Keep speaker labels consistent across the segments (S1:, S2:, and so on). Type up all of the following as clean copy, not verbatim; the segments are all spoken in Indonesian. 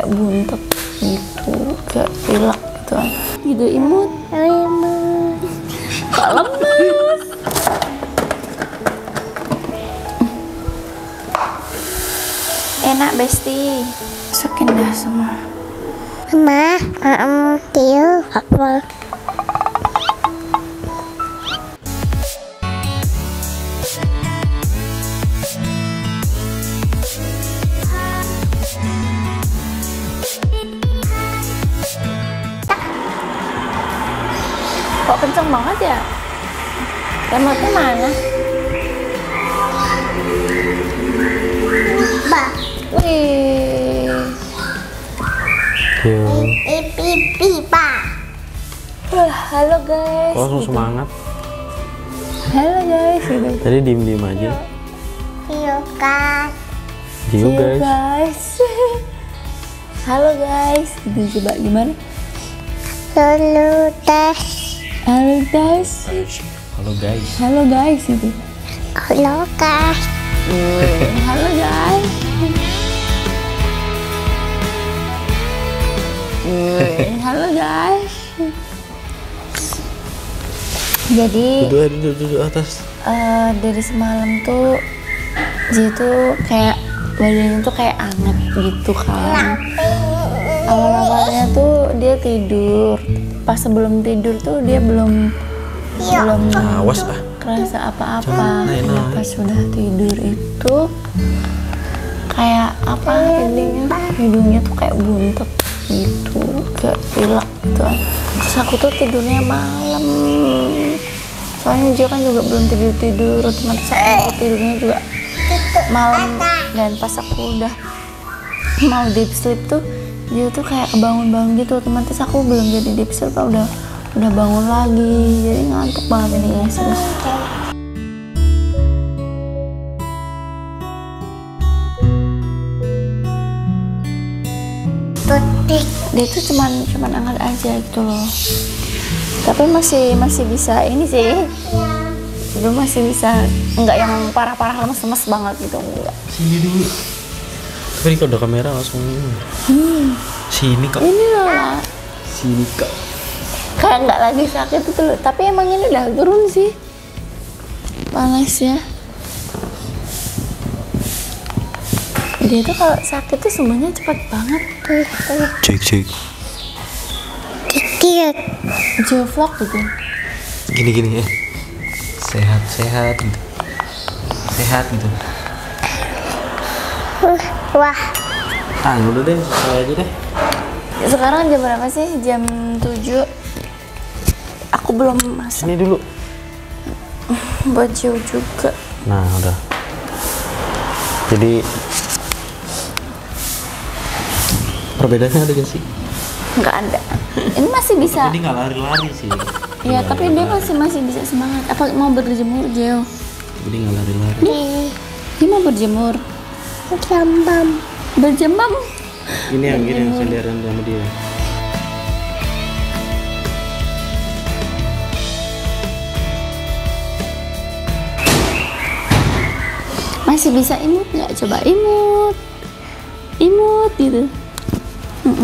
S1: kayak buntet gitu, kayak pilek gitu kan. Gitu imut. Kok lemes. Enak Besti. Masukin dah semua.
S2: Mama, Tio, apa?
S1: Kok kenceng banget ya? Remote-nya mana?
S2: Ba,
S1: Wih.
S2: pipi, Pak.
S1: Halo guys.
S3: Kok langsung semangat?
S1: Halo guys. Gitu.
S3: Tadi diem-diem aja.
S2: Tio, Kak.
S3: Jiu
S1: See you,
S3: guys.
S1: guys. Halo guys. Gitu coba gimana?
S2: Lalu tes.
S1: Halo guys.
S3: Halo guys.
S1: Halo guys itu.
S2: Halo, Kak.
S1: Halo guys. Halo guys. Jadi
S3: Duduk atas.
S1: dari semalam tuh dia tuh kayak badannya tuh kayak anget gitu kan. Awal-awalnya tuh dia tidur. Pas sebelum tidur tuh dia belum
S3: Awas ah.
S1: kerasa apa-apa.
S3: Jangan naik-naik.
S1: Pas sudah tidur itu kayak apa, hidungnya tuh kayak buntet gitu, kayak pilek gitu kan. Terus aku tuh tidurnya malam, soalnya dia kan juga belum tidur, otomatis aku tidurnya juga malam. Dan pas aku udah mau deep sleep tuh dia tuh kayak kebangun-bangun gitu, otomatis aku belum jadi deep sleep udah bangun lagi, jadi ngantuk banget ini guys. Dia tuh cuman hangat aja gitu loh, tapi masih bisa ini sih, itu masih bisa, nggak yang parah-parah lemes-lemes banget gitu, enggak.
S3: Sini dulu. Tapi kalau ada kamera langsung. Sini kak.
S1: Ini loh,
S3: Sini kak.
S1: kayak nggak lagi sakit itu loh, tapi emang ini udah turun sih panasnya. Dia tuh kalau sakit tuh semuanya cepat banget.
S3: Cek.
S2: Tio,
S1: Geovlog gitu.
S3: Gini ya. Sehat gitu. Sehat gitu.
S2: wah,
S3: Udah deh, selesai aja deh.
S1: Sekarang jam berapa sih? Jam 7. Aku belum masak.
S3: Sini dulu.
S1: Buat jauh juga.
S3: Nah, udah. Jadi perbedaannya ada gak sih?
S1: Nggak ada. Ini masih bisa.
S3: Jadi nggak lari-lari sih.
S1: Iya, tapi dia masih bisa semangat. Apa mau berjemur, Jeo?
S3: Jadi nggak lari-lari.
S1: Dia mau berjemur.
S2: jambam.
S1: Berjemam.
S3: Ini yang gini yang senderan sama dia.
S1: Masih bisa imut nggak? Coba imut gitu.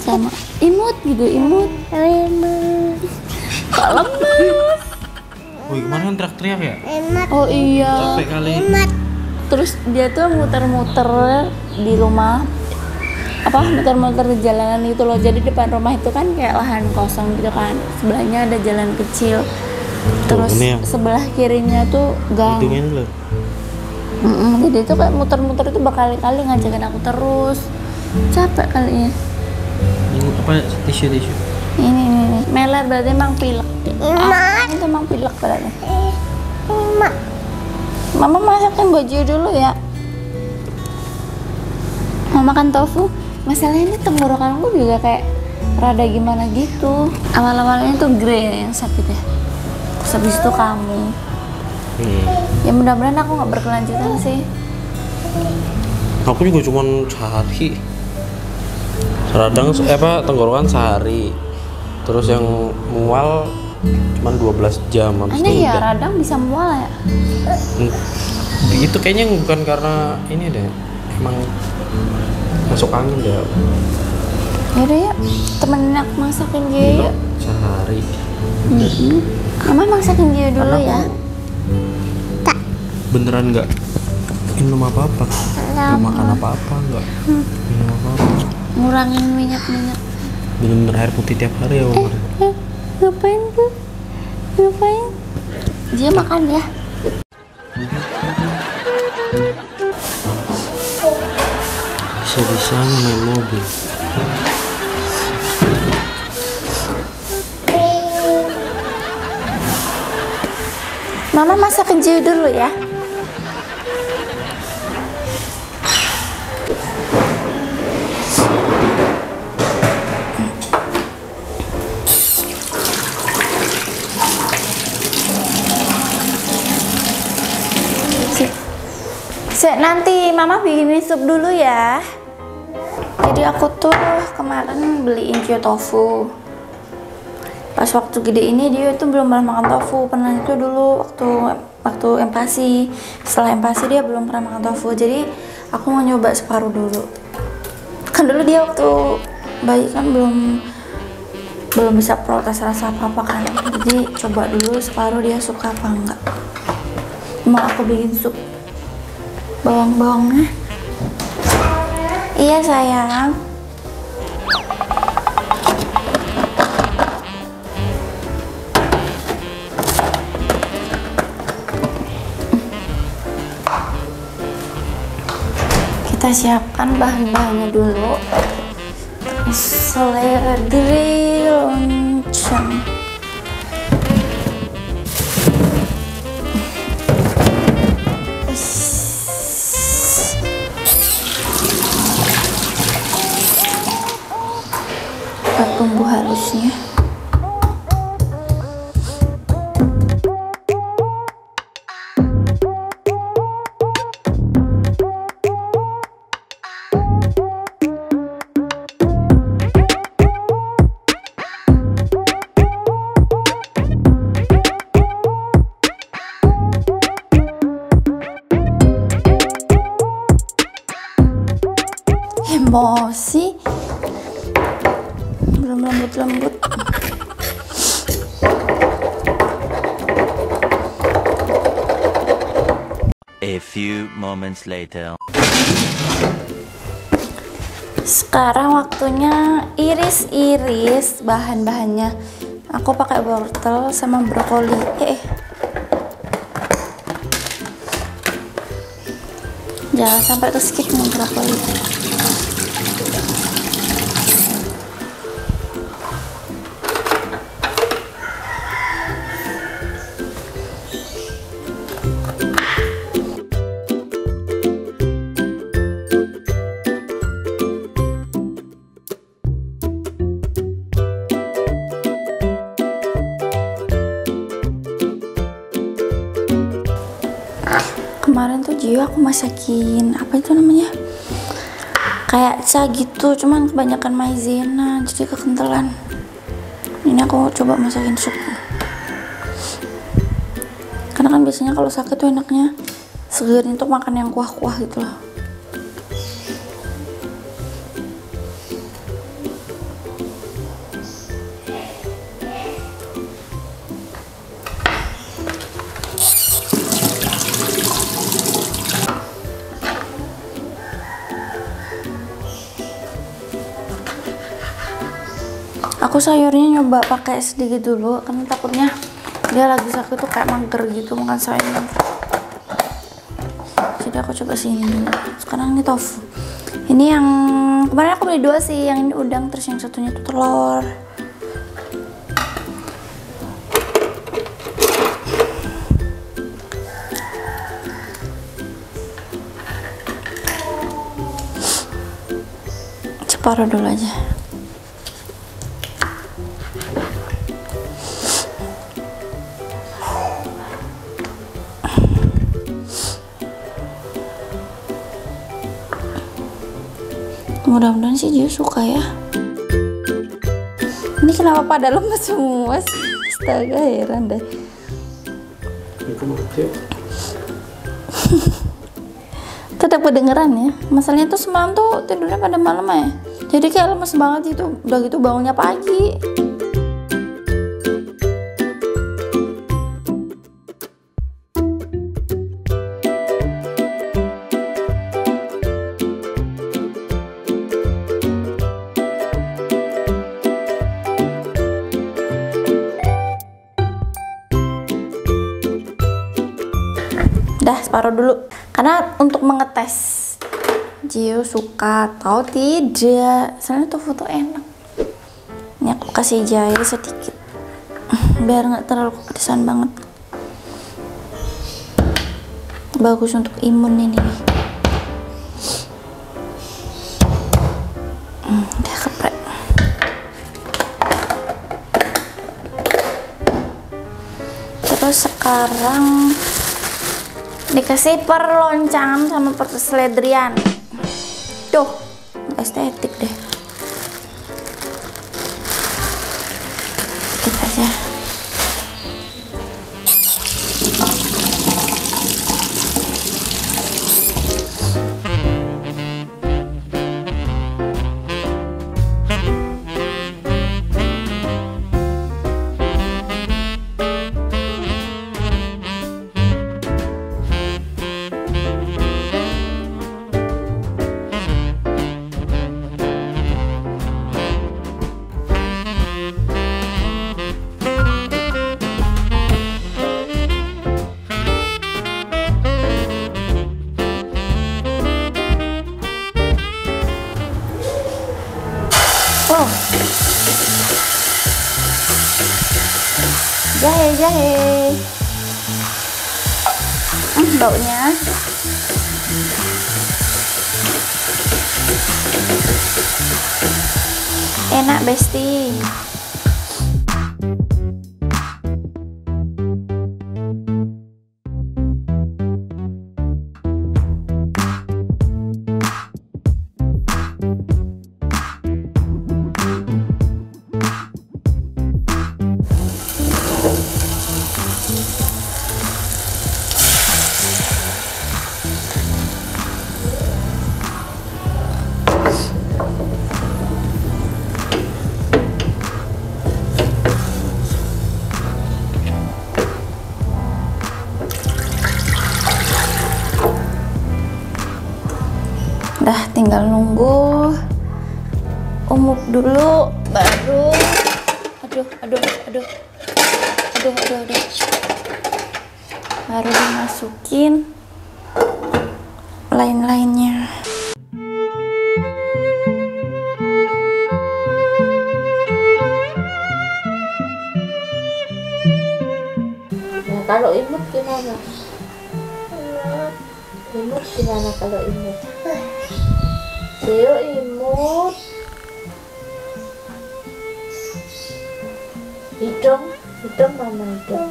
S1: Sama imut gitu, imut. Kok lemes.
S3: Wih, kemarin kan teriak-teriak ya?
S1: Oh iya.
S3: Capek kali.
S1: Terus dia tuh muter-muter di rumah, muter-muter di jalanan gitu loh. Jadi depan rumah itu kan kayak lahan kosong gitu kan, sebelahnya ada jalan kecil, terus
S3: ini yang
S1: sebelah kirinya tuh gang.
S3: hidungnya ini loh.
S1: Jadi itu kayak muter-muter itu berkali-kali ngajakin aku terus, capek kali ya.
S3: Ini apa, tisu
S1: Ini meler berarti emang pilek. Itu emang pilek berarti. Mama masakin baju dulu ya. Mau makan tofu. Masalahnya ini tenggorokanku juga kayak rada gimana gitu. Awal-awalnya tuh Grey yang sakit ya. Terus habis itu kamu. Ya mudah-mudahan aku nggak berkelanjutan sih.
S3: Aku juga cuman sehari. Radang tenggorokan sehari. Terus yang mual cuman 12 jam habis
S1: Aneh
S3: itu
S1: ya,
S3: udah.
S1: radang bisa mual ya.
S3: Itu kayaknya bukan karena ini deh. Emang masuk angin deh.
S1: Yaudah ya, temenin aku masakin dia yuk.
S3: Sehari.
S1: Mama masakin dia dulu ya.
S3: Beneran nggak minum apa-apa? Nggak makan apa-apa nggak? Minum apa-apa?
S1: Ngurangin minyak.
S3: Bener-bener air putih tiap hari ya Bang?
S1: Ngapain tuh? Ngapain? Dia makan ya.
S3: Bisa-bisanya main mobil.
S1: Mama masakin dia dulu ya. Nanti mama bikinin sup dulu ya. Jadi aku tuh kemarin beliin Cio tofu. Pas waktu gede ini dia itu belum pernah makan tofu. Pernah itu dulu waktu empasi. Setelah empasi dia belum pernah makan tofu. Jadi aku mau nyoba separuh dulu. Kan dulu dia waktu bayi kan belum bisa protes rasa apa-apa kan. Jadi coba dulu separuh dia suka apa enggak. Mau aku bikin sup bawang-bawangnya. Iya sayang. Kita siapkan bahan-bahannya dulu. Terus seledri lonceng. Tunggu halusnya. Emosi belum lembut-lembut.
S4: A few moments later.
S1: Sekarang waktunya iris-iris bahan-bahannya. Aku pakai wortel sama brokoli. Jangan sampai ke skip nih brokoli. Kemarin tuh Gio aku masakin apa itu namanya, kayak ca gitu, cuman kebanyakan maizena jadi kekentalan. Ini aku coba masakin sup, karena kan biasanya kalau sakit tuh enaknya segerin tuh makan yang kuah-kuah gitu loh. Aku sayurnya nyoba pakai sedikit dulu karena takutnya dia lagi sakit tuh kayak mager gitu makan sayur. Jadi aku coba sini dulu. Sekarang ini tofu. Ini yang kemarin aku beli 2 sih, yang ini udang, terus yang satunya tuh telur. Separuh dulu aja. Mudah-mudahan sih dia suka ya. Ini kenapa pada lemes semua sih? Astaga, heran deh. Tetap kedengeran ya. Masalahnya tuh semalam tuh tidurnya pada malam ya. Jadi kayak lemes banget itu. Udah gitu bangunnya pagi. Dah separuh dulu. Karena untuk mengetes Gio suka atau tidak. Soalnya tofu tuh enak. Ini aku kasih jahe sedikit biar nggak terlalu kepedesan banget. Bagus untuk imun ini. Udah keprek. Terus sekarang dikasih perloncangan sama perseledrian. Tuh, estetik deh. Dikit aja. Oh, jahe. Baunya enak, Besti. Dah tinggal nunggu umuk dulu baru aduh baru dimasukin lain-lainnya.
S5: Nah, kalau imut gimana? Imut gimana kalau imut? Gio imut. Hidung mana hidung?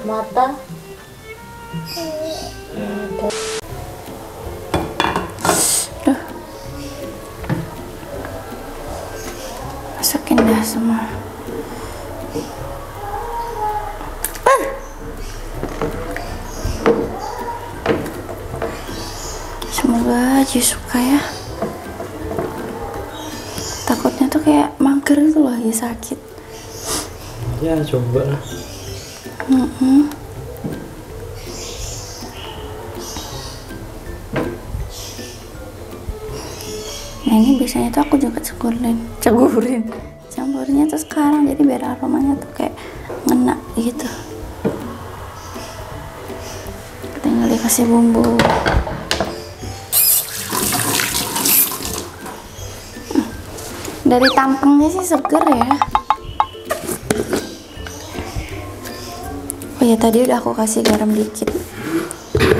S5: Mata?
S1: Masukin dah semua. Semoga Ji suka ya. Takutnya tuh kayak mager gitu loh, lagi sakit.
S3: Ya coba lah.
S1: Nah ini biasanya tuh aku juga cegurin campurnya tuh sekarang, jadi biar aromanya tuh kayak ngena gitu. Tinggal dikasih bumbu. Dari tampangnya sih seger ya. Oh ya, tadi udah aku kasih garam dikit.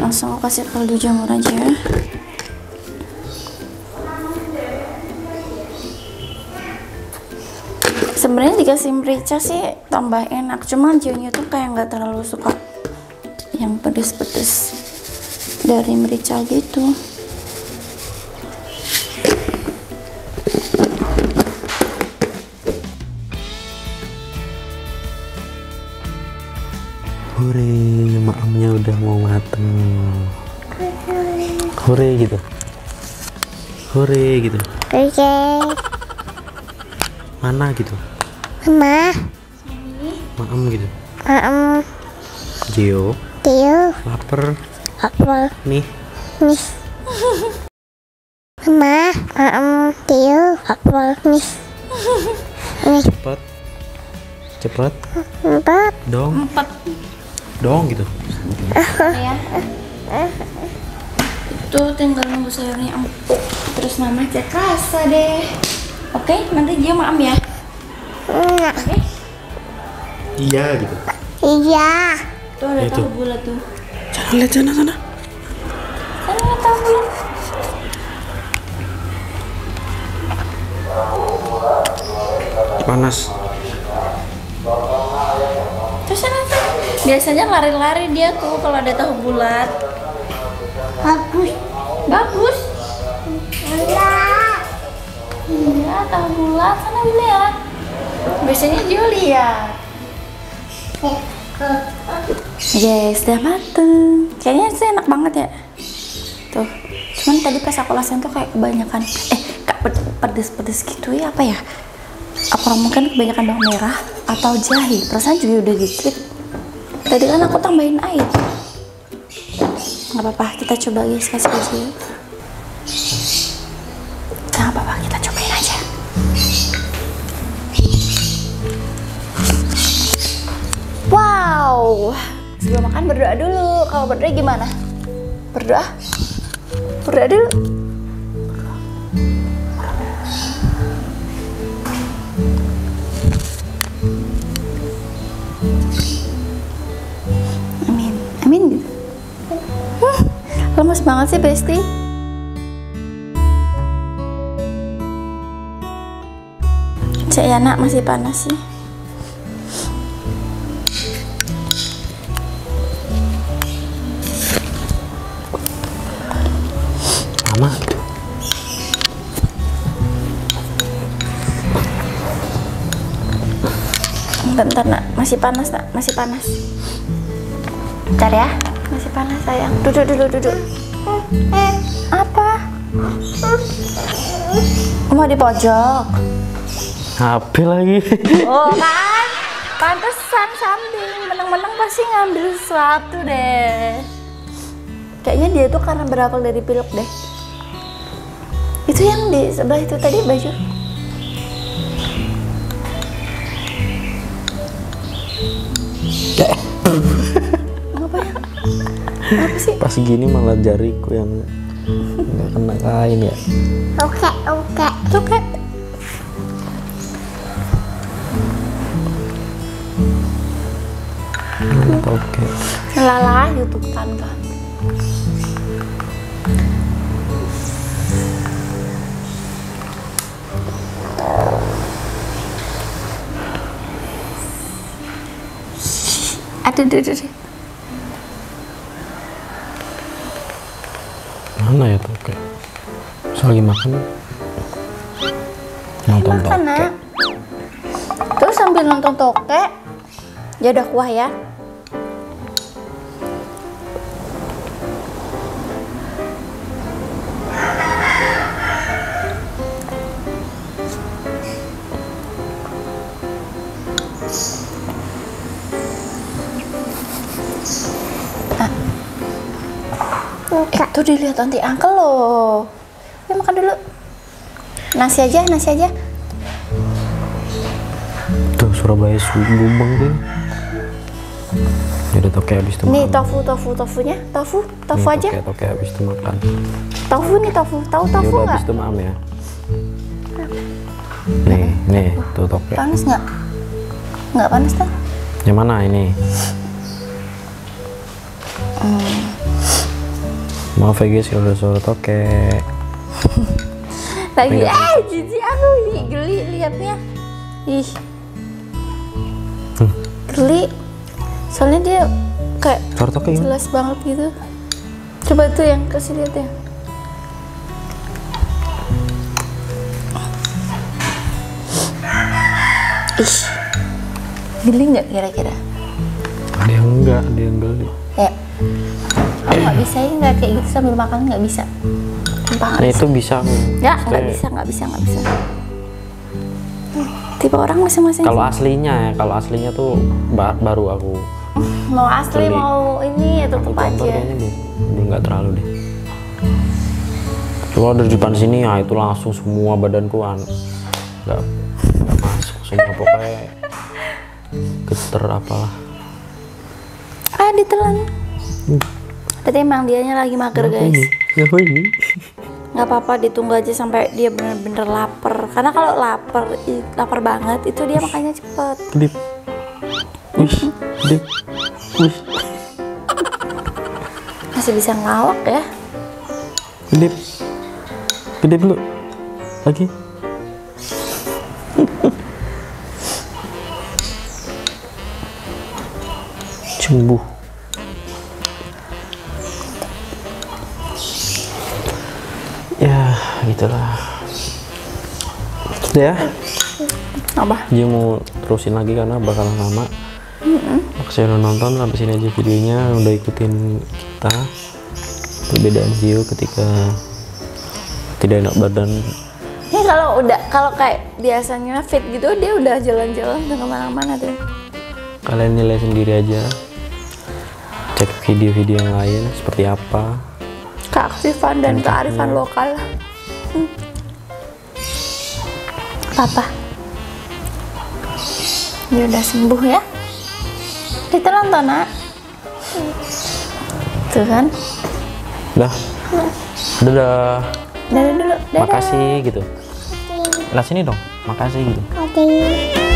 S1: Langsung aku kasih kaldu jamur aja ya. Sebenarnya dikasih merica sih tambah enak, cuma Gionya tuh kayak nggak terlalu suka yang pedes-pedes dari merica gitu.
S3: Hore, maamnya udah mau mateng. Hore gitu. Hore gitu.
S2: Oke.
S3: Mana gitu?
S2: Mama.
S3: Maem gitu.
S2: Tio.
S3: Lapar.
S2: Apa?
S3: Nih.
S2: Nih. Mama. Tio. Apa? Nih. Nih.
S3: Cepet.
S2: 4.
S3: Dong gitu.
S1: Ya. Itu tinggal nunggu sayurnya empuk. Terus mama cek rasa deh. Oke, nanti dia maam ya. Oke.
S3: Iya gitu.
S2: Iya.
S1: Tuh ada
S3: Itu.
S1: tahu bulat tuh.
S3: Jangan lihat sana.
S1: Sana ada tahu bulat.
S3: Panas.
S1: Terus sana tuh. Biasanya lari-lari dia tuh kalau ada tahu bulat. Bagus. Iya, tahu bulat sana lihat. Biasanya dia lihat. Yes, udah mateng. Kayaknya sih enak banget ya. Tuh. Cuman tadi pas aku rasain tuh kayak kebanyakan. Kayak pedes-pedes gitu ya, apa ya? Apa mungkin kebanyakan bawang merah atau jahe. Perasaan juga udah dikit. Tadi kan aku tambahin air. Nggak apa-apa, kita coba guys, kasih aja. Nggak apa-apa, kita cobain aja. Wow, sebelum makan berdoa dulu. Kalau berdoa gimana? Berdoa dulu. Amin gitu. Lemes banget sih Besti. Cek ya nak, masih panas sih.
S3: Mama.
S1: Bentar nak, masih panas nak, masih panas. Bentar ya, masih panas sayang. Duduk dulu, duduk. Apa? Mau di pojok?
S3: HP lagi.
S1: Oh kan, pantesan sambil menang-menang pasti ngambil sesuatu deh. Kayaknya dia tuh karena berasal dari pilek deh. Itu yang di sebelah itu tadi baju. Ngapain? Apa sih?
S3: Pas gini malah jariku yang nggak kena kain ya.
S2: Oke.
S1: Tuh kayak
S3: Oke.
S1: lala YouTube tangga. Aduh.
S3: Mana ya toke? Pas lagi makan nonton
S1: Makan,
S3: toke.
S1: Nak. Terus sambil nonton toke, jadah kuah ya. Itu dilihat nanti uncle loh. Ya makan dulu. Nasi aja.
S3: Tuh Surabaya Gubeng tuh. Jadi toke habis itu
S1: Nih
S3: makan.
S1: tofunya, tofu
S3: Nih,
S1: aja.
S3: Toke habis itu makan.
S1: Tofu nih, tahu
S3: Ya
S1: tofu
S3: udah
S1: nggak?
S3: habis itu maam ya. Nih tuh toke.
S1: Panas nggak? Nggak panas kan?
S3: Yang mana ini? Maaf ya guys kalau ada suara toke.
S1: Lagi,
S3: Enggak.
S1: jijik aku ih, geli liatnya. Ih. Geli. Soalnya dia kayak
S3: Suara toke gimana?
S1: jelas banget gitu. Coba tuh yang kasih lihat ya. Ih. Geli nggak kira-kira?
S3: Ada yang enggak, ada yang geli.
S1: Ya. Aku nggak bisa ya nggak kayak gitu sambil makan, nggak bisa. Coba. gampang.
S3: Nah itu bisa aku.
S1: Ya,
S3: Maksudnya,
S1: nggak bisa. Tipe orang masing-masing.
S3: Kalau aslinya tuh baru aku.
S1: Mau asli,
S3: Beli.
S1: mau ini ya
S3: Aku
S1: tutup
S3: contoh
S1: aja.
S3: kayaknya belum nggak terlalu deh. Cuma dari depan sini ya itu langsung semua badanku nggak masuk semua, pokoknya geter apalah.
S1: Ditelan. Berarti emang dianya lagi mager guys.
S3: Siapa ini?
S1: Nggak apa-apa, ditunggu aja sampai dia bener-bener lapar. Karena kalau lapar banget itu dia makannya cepet.
S3: Kedip. Wih, kedip. Wih,
S1: Masih bisa ngelawak ya.
S3: kedip. Kedip lu. Lagi. Sembuh. Ya, gitulah. Ya,
S1: Apa?
S3: dia mau terusin lagi karena bakalan lama. Makasih udah nonton, sampai sini aja videonya, udah ikutin kita. Perbedaan Gio ketika tidak enak badan.
S1: Ini kalau kayak biasanya fit gitu dia udah jalan-jalan udah kemana-mana tuh.
S3: Kalian nilai sendiri aja. Cek video-video yang lain seperti apa.
S1: Keaktifan dan kearifan lokal. Apa? Dia udah sembuh ya. Kita nonton nak. Tuh kan.
S3: Dah. Dadah.
S1: Dadah dulu. Dadah.
S3: Makasih gitu. Lah sini dong. Makasih gitu.
S2: Oke.